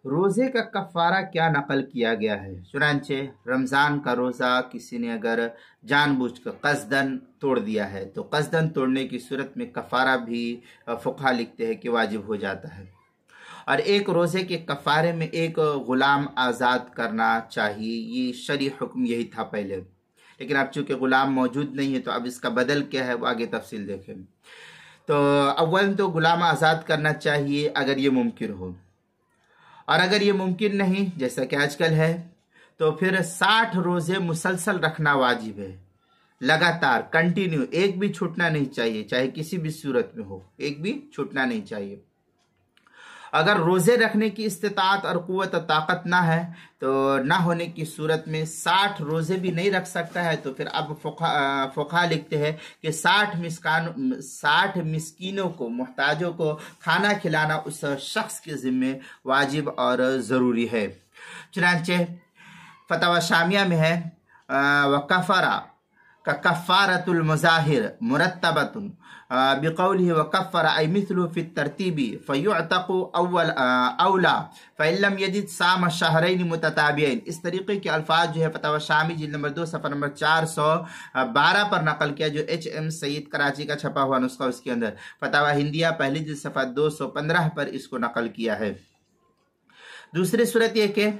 रोज़े का कफ़ारा क्या नकल किया गया है। चुनांचे रमज़ान का रोज़ा किसी ने अगर जानबूझकर कस्दन तोड़ दिया है तो कस्दन तोड़ने की सूरत में कफ़ारा भी फ़ुक़हा लिखते हैं कि वाजिब हो जाता है। और एक रोज़े के कफ़ारे में एक ग़ुलाम आज़ाद करना चाहिए, ये शरई हुक्म यही था पहले, लेकिन अब चूँकि ग़ुलाम मौजूद नहीं है तो अब इसका बदल क्या है वो आगे तफसील देखें। तो अव्वल तो ग़ुलाम आज़ाद करना चाहिए अगर ये मुमकिन हो, और अगर ये मुमकिन नहीं जैसा कि आजकल है तो फिर 60 रोज़े मुसलसल रखना वाजिब है, लगातार कंटिन्यू, एक भी छूटना नहीं चाहिए, चाहे किसी भी सूरत में हो, एक भी छूटना नहीं चाहिए। अगर रोज़े रखने की इस्तिताअत और कुव्वत ताकत ना है तो ना होने की सूरत में 60 रोज़े भी नहीं रख सकता है तो फिर अब फ़ुक़हा लिखते हैं कि 60 मिस्कीनों को, मुहताजों को खाना खिलाना उस शख्स के ज़िम्मे वाजिब और ज़रूरी है। चुनांचे फतवा शामिया में है वकफ़रा का कफ़ारतुल मुज़ाहिर मुरत्तबतुन बिक़ौलिहि वकफ़रा ऐ मिस्लु फ़ी तरतीबी फ़युअतक़ु अव्वल औला फ़इल्लम यजिद साम शहरैन मुतताबियैन। इस तरीके के अल्फाज जो है फतवा शामी जिल्द नंबर 2 सफ़ा नंबर 412 पर नकल किया, जो HM सईद कराची का छपा हुआ नुस्खा, उसके अंदर फतवा हिंदिया पहली जिल्द सफ़ा 215 पर इसको नकल किया है। दूसरी सूरत यह कि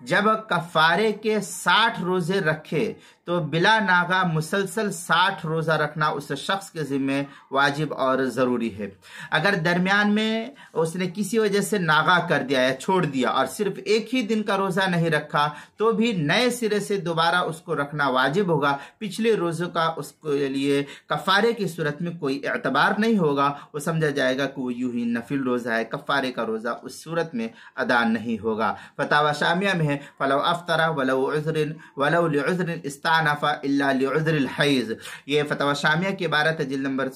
जब कफ़ारे के 60 रोज़े रखे तो बिला नागा मुसलसल 60 रोज़ा रखना उस शख्स के ज़िम्मे वाजिब और ज़रूरी है। अगर दरमियान में उसने किसी वजह से नागा कर दिया या छोड़ दिया और सिर्फ एक ही दिन का रोज़ा नहीं रखा तो भी नए सिरे से दोबारा उसको रखना वाजिब होगा। पिछले रोज़ों का उसके लिए कफ़ारे की सूरत में कोई एतबार नहीं होगा, वो समझा जाएगा कि वो यूं ही नफिल रोज़ा है, कफ़ारे का रोज़ा उस सूरत में अदा नहीं होगा। फतावा शामिया में है फलौ अफ्तरा वलौ लिउज़्रिन इस्तानफ़ा इल्ला लिउज़्रिल हैज़। ये फतवा शामिया की इबारत है, जिल्द नंबर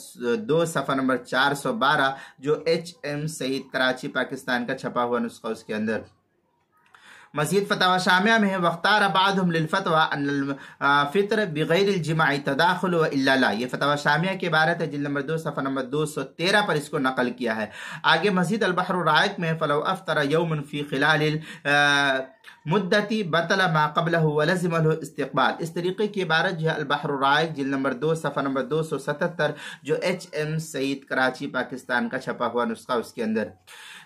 2 सफ़ा नंबर 412, जो HM सईद कराची पाकिस्तान का छपा हुआ नुस्खा, उसके अंदर। मज़ीद फतवा शामिया में है वख्तार बादहुम लिलफ़तवा अन्नल फ़ित्र बिग़ैरिल जिमाई तदाखुल व इल्ला ला। ये फतवा शामिया की इबारत है, जिल्द नंबर 2 सफ़ा नंबर 213 पर इसको नकल किया है। आगे मज़ीद अल बहर राइक में फलौ अफ्तरा यौमन फ़ी ख़िलालिल मुद्दती बतला मा क़ब्लहु व लज़िमहु इस्तिक़बाल। इस तरीके की इबारत जो है अल बहर राइक जिल्द नंबर 2 सफ़ा नंबर 277, जो HM सईद कराची पाकिस्तान का छपा हुआ नुस्खा, उसके अंदर।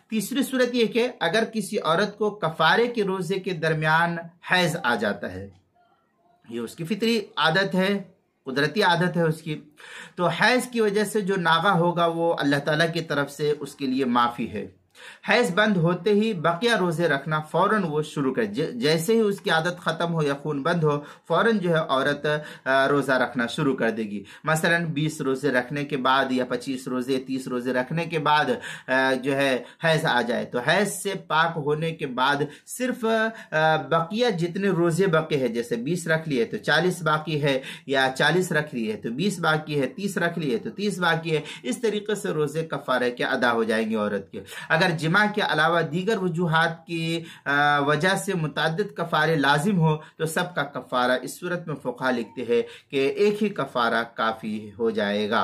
तीसरी सूरत यह कि अगर किसी औरत को कफ़ारे के रोज़े के दरमियान हैज़ आ जाता है, ये उसकी फितरी आदत है, कुदरती आदत है उसकी, तो हैज़ की वजह से जो नागा होगा वो अल्लाह ताला की तरफ से उसके लिए माफ़ी है। हैज़ बंद होते ही बकिया रोज़े रखना फ़ौरन वो शुरू कर, जैसे ही उसकी आदत ख़त्म हो या खून बंद हो फ़ौरन जो है औरत रोज़ा रखना शुरू कर देगी। मसलन 20 रोज़े रखने के बाद या 25 रोज़े 30 रोज़े रखने के बाद जो है हैज़ आ जाए तो हैज़ से पाक होने के बाद सिर्फ बकिया जितने रोज़े बके हैं, जैसे 20 रख लिए तो 40 बाकी है, या 40 रख लिए तो 20 बाकी है, 30 रख लिए तो 30 बाकी है। इस तरीके से रोज़े कफ़ारे के अदा हो जाएंगे औरत के। अगर जिमा के अलावा दीगर वजूहात की वजह से मुतअद्दिद कफ़ारे लाजिम हो तो सब का कफ़ारा इस सूरत में फ़ुक़हा लिखते हैं कि एक ही कफ़ारा काफ़ी हो जाएगा।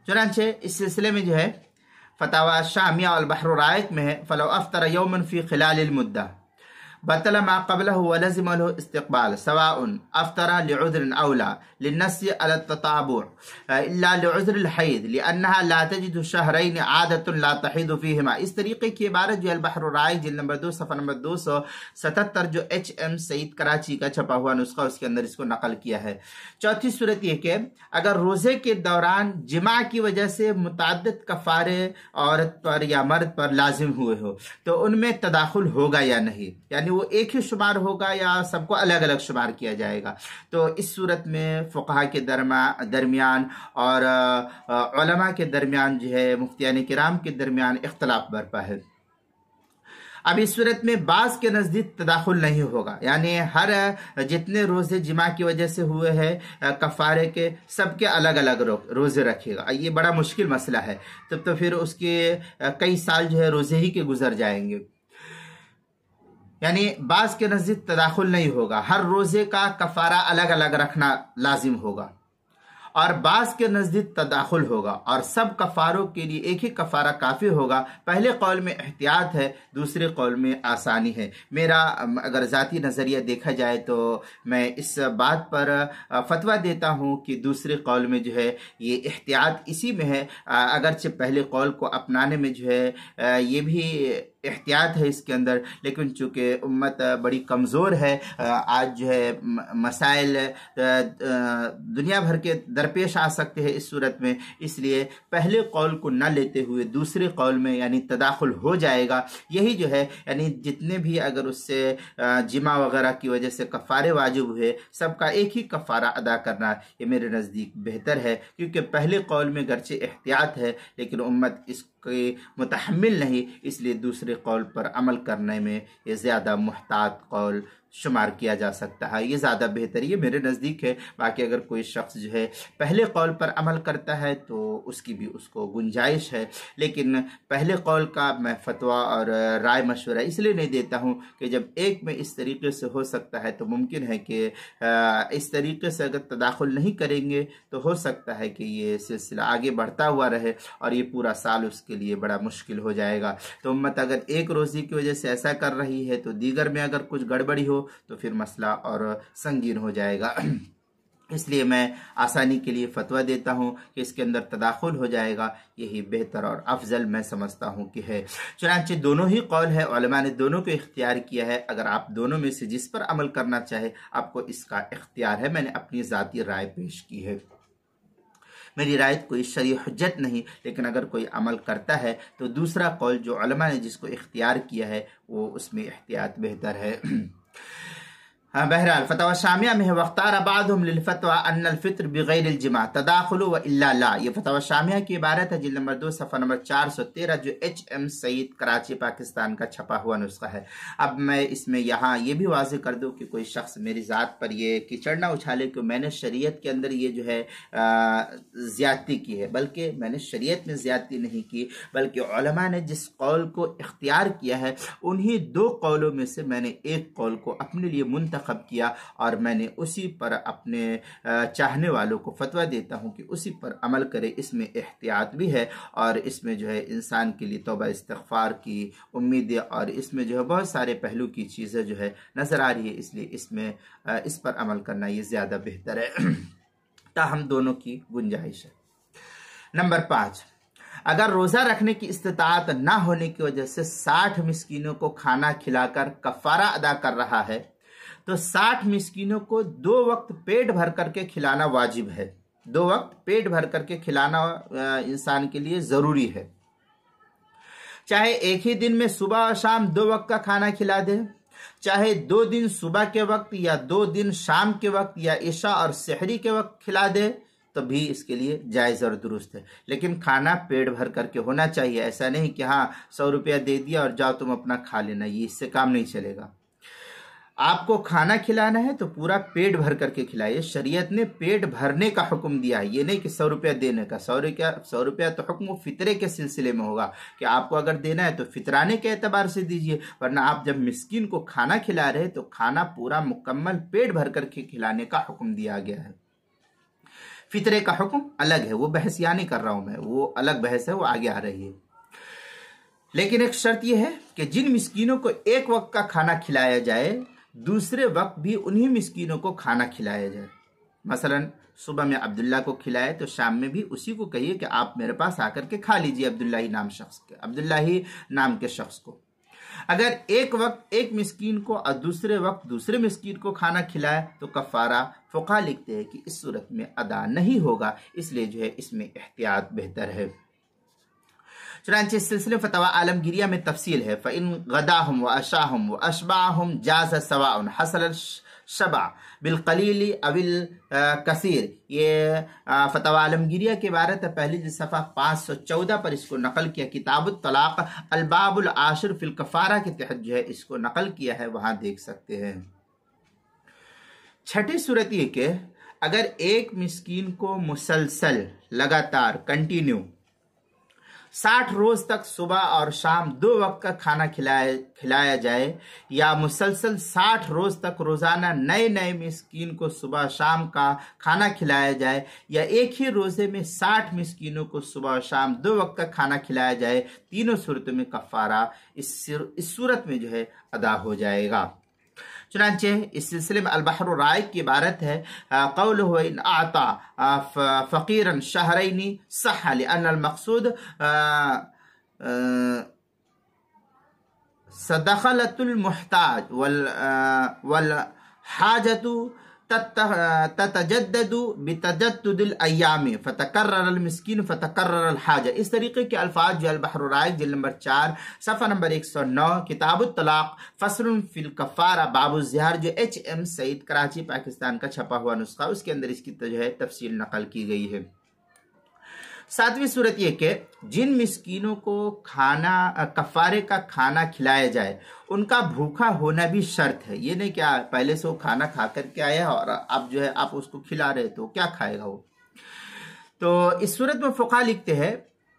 चुनांचे इस सिलसिले में जो है फतावा शामिया अल बहर राइक में है फलौ अफ्तर यौमन फ़ी ख़िलालिल मुद्दा बतला मा क़ब्लहु व लज़िमहु इस्तिक़बाल सवाउन अफ्तरा लिउज़्रिन औला लिन्नस्य अला तताबुअ इल्ला लिउज़्रिल हैज़ लिअन्नहा ला तजिदु शहरैन आदतुन ला तहीदु फ़ीहिमा। इस तरीके की इबारत जो अल बहर राइक जिल्द नंबर 2 सफ़ा नंबर 277, जो HM सईद कराची का छपा हुआ नुस्खा, उसके अंदर इसको नकल किया है। चौथी सूरत यह कि अगर रोज़े के दौरान जिमा की वजह से मुतअद्दिद कफ़ारे औरत पर या मर्द पर लाजिम हुए हो तो उनमें तदाखुल होगा या नहीं, यानी वो एक ही शुमार होगा या सबको अलग अलग शुमार किया जाएगा। तो इस सूरत में फ़ुक़हा के दरमियान और उलमा के दरमियान जो है, मुफ्तियान किराम के दरमियान इख्तलाफ बरपा है। अब इस सूरत में बाज़ के नज़दीक तदाखुल नहीं होगा, यानी हर जितने रोज़े जिमा की वजह से हुए हैं कफ़ारे के, सबके अलग अलग रोज़े रखेगा। ये बड़ा मुश्किल मसला है, तब तो फिर उसके कई साल जो है रोज़े ही के गुजर जाएंगे। यानी बाज़ के नज़दीक तदाखुल नहीं होगा, हर रोज़े का कफ़ारा अलग अलग रखना लाजिम होगा। और बास के नज़दीक तदाखुल होगा और सब कफ़ारों के लिए एक ही कफ़ारा काफ़ी होगा। पहले कौल में एहतियात है, दूसरे कौल में आसानी है। मेरा अगर ज़ाती नज़रिया देखा जाए तो मैं इस बात पर फतवा देता हूँ कि दूसरे कौल में जो है ये एहतियात इसी में है। अगरचे पहले कौल को अपनाने में जो है ये भी एहतियात है इसके अंदर, लेकिन चूंकि उम्मत बड़ी कमज़ोर है, आज जो है मसाइल दुनिया भर के दरपेश आ सकते हैं इस सूरत में, इसलिए पहले कौल को न लेते हुए दूसरे कौल में यानी तदाखुल हो जाएगा। यही जो है यानी जितने भी अगर उससे जिमा वगैरह की वजह से कफ़ारे वाजिब हुए सबका एक ही कफ़ारा अदा करना ये मेरे नज़दीक बेहतर है, क्योंकि पहले कौल में गर्चे एहतियात है लेकिन उम्मत इसके मुतहम्मिल नहीं, इसलिए दूसरे कौल पर अमल करने में ये ज़्यादा मुहतात कौल शुमार किया जा सकता है। ये ज़्यादा बेहतर ये मेरे नज़दीक है। बाकी अगर कोई शख्स जो है पहले कौल पर अमल करता है तो उसकी भी उसको गुंजाइश है, लेकिन पहले कौल का मैं फतवा और राय मशवरा इसलिए नहीं देता हूँ कि जब एक में इस तरीके से हो सकता है तो मुमकिन है कि इस तरीके से अगर तदाखुल नहीं करेंगे तो हो सकता है कि ये सिलसिला आगे बढ़ता हुआ रहे और ये पूरा साल उसके लिए बड़ा मुश्किल हो जाएगा। तो उम्मत अगर एक रोज़ी की वजह से ऐसा कर रही है तो दीगर में अगर कुछ गड़बड़ी हो तो फिर मसला और संगीन हो जाएगा। इसलिए मैं आसानी के लिए फतवा देता हूँ कि इसके अंदर तदाखुल हो जाएगा, यही बेहतर और अफजल मैं समझता हूँ कि है। चुनांचे दोनों ही कौल है, उलमा ने दोनों को इख्तियार किया है। अगर आप दोनों में से जिस पर अमल करना चाहे आपको इसका इख्तियार है। मैंने अपनी ज़ाती राय पेश की है, मेरी राय कोई शरई हुज्जत नहीं, लेकिन अगर कोई अमल करता है तो दूसरा कौल जो उलमा ने जिसको इख्तियार किया है वो उसमें एहतियात बेहतर है। बहरहाल फतवा शामिया में है वख्तार बादहुम लिल फतवा अन्नल फित्र बिगैरिल जिमा तदाखुलु व इल्ला ला। ये फतवा शामिया की इबारत है, जिल्द नंबर 2 सफ़ा नंबर 413, जो HM सईद कराची पाकिस्तान का छपा हुआ नुस्खा है। अब मैं इसमें यहाँ ये भी वाज़ेह कर दूँ कि कोई शख्स मेरी ज़ात पर ये कीचड़ ना उछाले कि मैंने शरीयत के अंदर ये जो है ज़्यादती की है, बल्कि मैंने शरीयत में ज़्यादती नहीं की, बल्कि उलमा ने जिस कौल को इख्तियार किया है उन्हीं दो कौलों में से मैंने एक कौल को अपने लिए मुंतखब किया और मैंने उसी पर अपने चाहने वालों को फतवा देता हूं कि उसी पर अमल करें। इसमें एहतियात भी है और इसमें जो है इंसान के लिए तौबा इस्तिग़फ़ार की उम्मीद है और इसमें जो है बहुत सारे पहलू की चीज़ें जो है नज़र आ रही है, इसलिए इसमें इस पर अमल करना ये ज़्यादा बेहतर है। ताहम दोनों की गुंजाइश है। नंबर 5, अगर रोज़ा रखने की इस्तिताअत ना होने की वजह से 60 मिस्कीनों को खाना खिलाकर कफ़ारा अदा कर रहा है तो 60 मिस्कीनों को 2 वक्त पेट भर करके खिलाना वाजिब है। 2 वक्त पेट भर करके खिलाना इंसान के लिए ज़रूरी है। चाहे एक ही दिन में सुबह और शाम 2 वक्त का खाना खिला दे, चाहे 2 दिन सुबह के वक्त या 2 दिन शाम के वक्त या इशा और सहरी के वक्त खिला दे तो भी इसके लिए जायज़ और दुरुस्त है, लेकिन खाना पेट भर करके होना चाहिए। ऐसा नहीं कि हाँ 100 रुपया दे दिया और जाओ तुम अपना खा लेना, ये इससे काम नहीं चलेगा। आपको खाना खिलाना है तो पूरा पेट भर करके खिलाइए। शरीयत ने पेट भरने का हुक्म दिया है, ये नहीं कि 100 रुपया देने का। 100 रुपया तो हुक्म फितरे के सिलसिले में होगा कि आपको अगर देना है तो फितराने के एतबार से दीजिए, वरना आप जब मिस्कीन को खाना खिला रहे तो खाना पूरा मुकम्मल पेट भर करके खिलाने का हुक्म दिया गया है। फितरे का हुक्म अलग है, वो बहस यहाँ नहीं कर रहा हूं मैं, वो अलग बहस है, वो आगे आ रही है। लेकिन एक शर्त यह है कि जिन मिस्कीनों को एक वक्त का खाना खिलाया जाए दूसरे वक्त भी उन्हीं मिस्कीनों को खाना खिलाया जाए। मसलन सुबह में अब्दुल्ला को खिलाए तो शाम में भी उसी को कहिए कि आप मेरे पास आकर के खा लीजिए, अब्दुल्ला ही नाम के शख्स को। अगर एक वक्त एक मिस्कीन को और दूसरे वक्त दूसरे मिस्कीन को खाना खिलाए तो कफ़ारा फ़ुक़हा लिखते हैं कि इस सूरत में अदा नहीं होगा, इसलिए जो है इसमें एहतियात बेहतर है। चुनांचे इस सिलसिले फतवा आलमगिरिया में तफसील है। फ़इन गदाहुम व अशाहुम व अशबाहुम जाज़ सवाउन हसल शबा बिलकलीली अविल कसीर। ये फतवा आलमगिरिया की इबारत है, पहली सफ़ा 514 पर इसको नकल किया। किताबुत तलाक़ अलबाबुल आशिर फिल कफ़ारा के तहत जो है इसको नकल किया है, वहां देख सकते हैं। छठी सूरत ये कि अगर एक मिस्कीन को मुसलसल लगातार कंटिन्यू 60 रोज तक सुबह और शाम 2 वक्त का खाना खिलाया जाए, या मुसलसल 60 रोज तक रोजाना नए नए मिस्कीन को सुबह शाम का खाना खिलाया जाए, या एक ही रोजे में 60 मिस्कीनों को सुबह और शाम 2 वक्त का खाना खिलाया जाए, तीनों सूरतों में कफारा इस सूरत में जो है अदा हो जाएगा। चुनांचे इस सिलसिले में अल-बहर राइक की इबारत है, क़ौलुहु इन आता फ़क़ीरन शहरैनी सह लिअन्न अल-मक़सूद सदक़लतुल मुहताज वल हाजतु ततजद्ददु बितजद्दुदिल अय्याम फतकर्ररल मिस्कीन फतकर्ररल हाजा। इस तरीके के अल्फाज जो अल-बहर राइक जिल्द नंबर 4 सफ़ा नंबर 109 किताबुत तलाक फ़स्लुन फिल कफ़ारा बाबु ज़िहार जो HM सईद कराची पाकिस्तान का छपा हुआ नुस्खा, उसके अंदर इसकी जो है तफसील नकल की गई है। 7वीं सूरत यह कि जिन मिस्कीनों को खाना कफारे का खाना खिलाया जाए उनका भूखा होना भी शर्त है। ये नहीं क्या पहले से वो खाना खा करके आया और अब जो है आप उसको खिला रहे तो क्या खाएगा वो। तो इस सूरत में फुक़हा लिखते हैं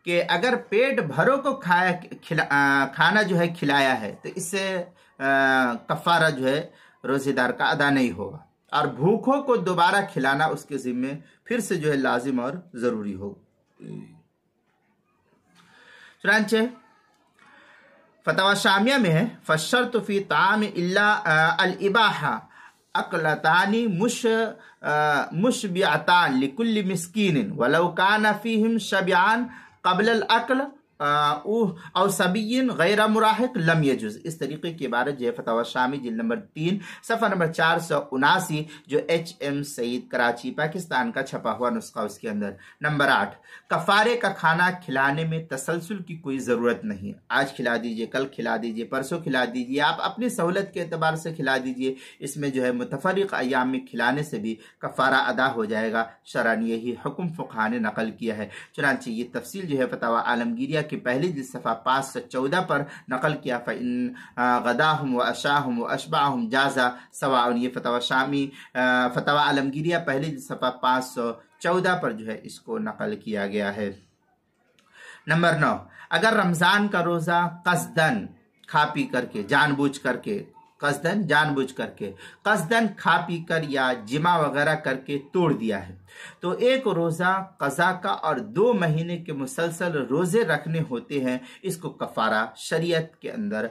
कि अगर पेट भरों को खाना जो है खिलाया है तो इससे कफारा जो है रोजेदार का अदा नहीं होगा, और भूखों को दोबारा खिलाना उसके जिम्मे फिर से जो है लाजिम और जरूरी होगा। चुनांचे फतवा शामिया में है, फशर्त फी ताम इल्ला अल इबाहा अकलतानी मुशबिअतान लिकुल्लि मिस्कीन वलौ काना फीहिम शबियान क़ब्ल अल अक्ल और सबीन गैर मुराहिक लम यजुज। इस तरीके की इबारत जो है फतवा शामी जिल्द नंबर 3 सफ़ा नंबर 479 जो HM सईद कराची पाकिस्तान का छपा हुआ नुस्खा, उसके अंदर। नंबर 8 कफारे का खाना खिलाने में तसलसल की कोई ज़रूरत नहीं। आज खिला दीजिए, कल खिला दीजिए, परसों खिला दीजिए, आप अपनी सहूलत के एतबार से खिला दीजिए। इसमें जो है मुतफरिक अय्याम में खिलाने से भी कफारा अदा हो जाएगा। शरअन यही हुक्म फुक़हा ने नकल किया है। चुनांचे ये तफसील जो है फतवा आलमगीरिया की पहली जिल्द सफ़ा 514 पर नकल किया। फ़इन गदाहुम व अशाहुम व अशबाहुम जाज़ा सवाउन। ये फतवा शामी फतवा आलमगीरिया पहली जिल्द सफ़ा 514 पर जो है इसको नकल किया गया है। नंबर 9 अगर रमज़ान का रोज़ा कसदन खा पी करके जानबूझ करके कसदन खा पी कर या जिमा वगैरह करके तोड़ दिया है तो एक रोज़ा कज़ा का और 2 महीने के मुसलसल रोज़े रखने होते हैं। इसको कफ़ारा शरीयत के अंदर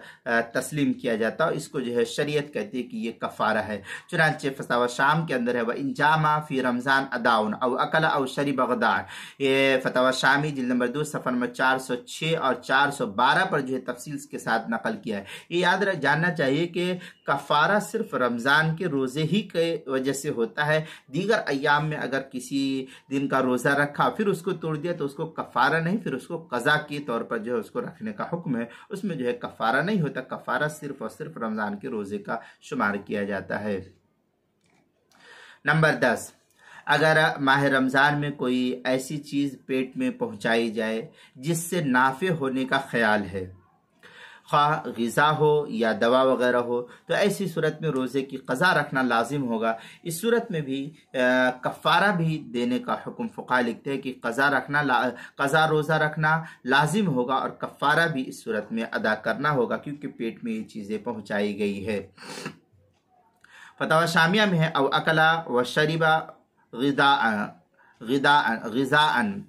तस्लीम किया जाता है। इसको जो है शरीयत कहती है कि ये कफ़ारा है। चुनांचे फतवा शाम के अंदर है वह इंजामा फ़ी रमज़ान अदाउन अव अकला अव शरीब गदार। ये फतवा शामी जिल्द नंबर 2 सफ़ा नंबर 406 और 412 पर जो है तफसील के साथ नकल किया है। ये याद जानना चाहिए कि कफ़ारा सिर्फ रमज़ान के रोज़े ही के वजह से होता है। दीगर अय्याम में अगर किसी दिन का रोज़ा रखा फिर उसको तोड़ दिया तो उसको कफ़ारा नहीं, फिर उसको कज़ा के तौर पर जो है उसको रखने का हुक्म है। उसमें जो है कफ़ारा नहीं होता। कफ़ारा सिर्फ और सिर्फ रमज़ान के रोज़े का शुमार किया जाता है। नंबर 10 अगर माह रमज़ान में कोई ऐसी चीज़ पेट में पहुंचाई जाए जिससे नाफ़े होने का ख्याल है, खा ग़िज़ा हो या दवा वगैरह हो, तो ऐसी सूरत में रोज़े की क़ज़ा रखना लाजिम होगा। इस सूरत में भी कफ़ारा भी देने का हुक्म फ़ुक़हा लिखते हैं कि क़ज़ा रोज़ा रखना लाजिम होगा और कफ़ारा भी इस सूरत में अदा करना होगा क्योंकि पेट में ये चीज़ें पहुँचाई गई है। फतवा शामिया में है अव अकला व शरीबा ग़िज़ाअन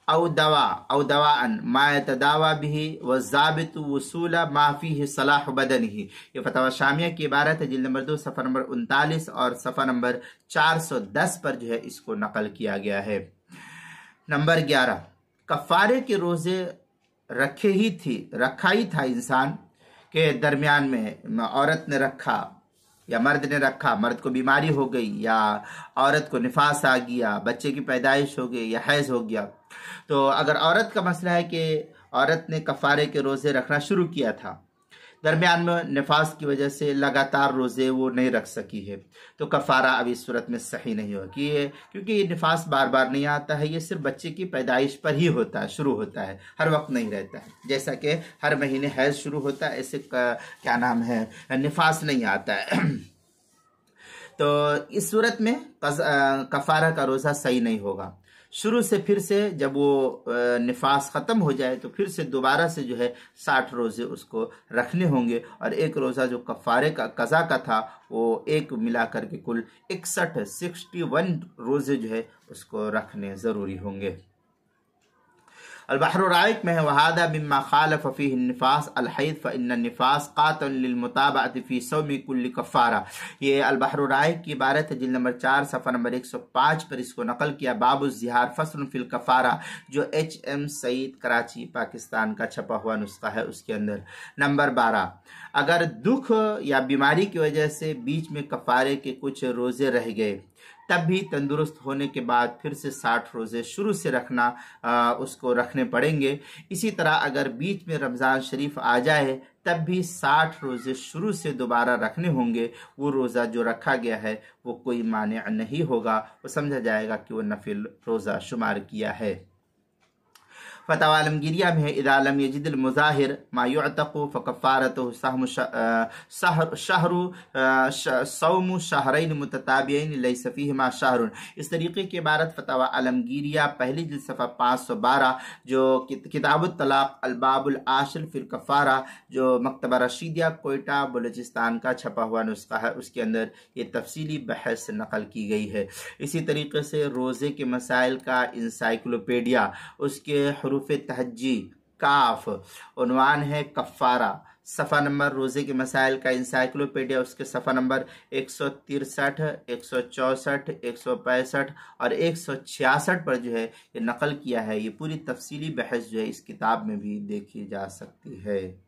औ दवाअन मा यतदावा बिही व ज़ाबितु वसूला मा फ़ीहि सलाह बदनिही। ये फतवा शामिया की इबारत है जिल्द नंबर 2 सफ़ा नंबर 39 और सफ़ा नंबर 410 पर जो है इसको नकल किया गया है। नंबर 11 कफ़ारे के रोज़े रखा ही था इंसान के दरमियान में औरत ने रखा या मर्द ने रखा, मर्द को बीमारी हो गई या औरत को निफास आ गया, बच्चे की पैदाइश हो गई या हैज़ हो गया, तो अगर औरत का मसला है कि औरत ने कफ़ारे के रोज़े रखना शुरू किया था, दरमियान में निफास की वजह से लगातार रोज़े वो नहीं रख सकी है, तो कफ़ारा अब इस सूरत में सही नहीं होगी क्योंकि ये निफास बार बार नहीं आता है। ये सिर्फ बच्चे की पैदाइश पर ही होता है, शुरू होता है, हर वक्त नहीं रहता है। जैसा कि हर महीने हैज़ शुरू होता है ऐसे क्या नाम है निफास नहीं आता है। तो इस सूरत में कफ़ारा का रोज़ा सही नहीं होगा। शुरू से फिर से जब वो निफास ख़त्म हो जाए तो फिर से दोबारा से जो है 60 रोज़े उसको रखने होंगे, और एक रोज़ा जो कफ़ारे का कज़ा का था वो एक मिला करके कुल 61 रोज़े जो है उसको रखने ज़रूरी होंगे। अलबहर राइक में है वहादा मिम्मा खालफ फीह निफास अलहैद फ़इन्न निफास क़ातिल लिलमुताबअति फ़ी सौमी कुल्ली कफ़ारा। ये अलबहर राइक की इबारत है, जिल्द नंबर 4 सफ़ा नंबर 105 पर इसको नकल किया। बाबु ज़िहार फ़स्लुन फ़िल कफ़ारा, जो HM सईद कराची पाकिस्तान का छपा हुआ नुस्खा है उसके अंदर। नंबर 12, अगर दुख या बीमारी की वजह से बीच में कफ़ारे के कुछ रोज़े रह गए तब भी तंदुरुस्त होने के बाद फिर से 60 रोज़े शुरू से रखना उसको रखने पड़ेंगे। इसी तरह अगर बीच में रमज़ान शरीफ आ जाए तब भी 60 रोज़े शुरू से दोबारा रखने होंगे। वो रोज़ा जो रखा गया है वो कोई माने नहीं होगा, वो समझा जाएगा कि वो नफिल रोज़ा शुमार किया है। फतवा आलमगीरिया में इदा लम यजिदिल मुज़ाहिर मा युअतक़ु फ़कफ़ारतुहु सौमु शहरैन मुतताबियैन लैसा फ़ीहिमा शहरुन। इस तरीके की इबारत फतवा आलमगीरिया पहली जिल्द सफ़ा 512 जो किताबुत तलाक़ अलबाबुल आशिर फ़िल कफ़ारा जो मकतबा रशीदिया कोयटा बलूचिस्तान का छपा हुआ नुस्खा है उसके अंदर ये तफसीली बहस नकल की गई है। इसी तरीके से रोज़े के मसाइल का इंसाइक्लोपीडिया उसके हरूफ़े तहज्जी काफ उन्वान है कफ़ारा, सफ़ा नंबर रोज़े के मसाइल का इंसाइक्लोपीडिया उसके सफ़ा नंबर 163, 164, 165 और 166 पर जो है ये नकल किया है। ये पूरी तफसीली बहस जो है इस किताब में भी देखी जा सकती है।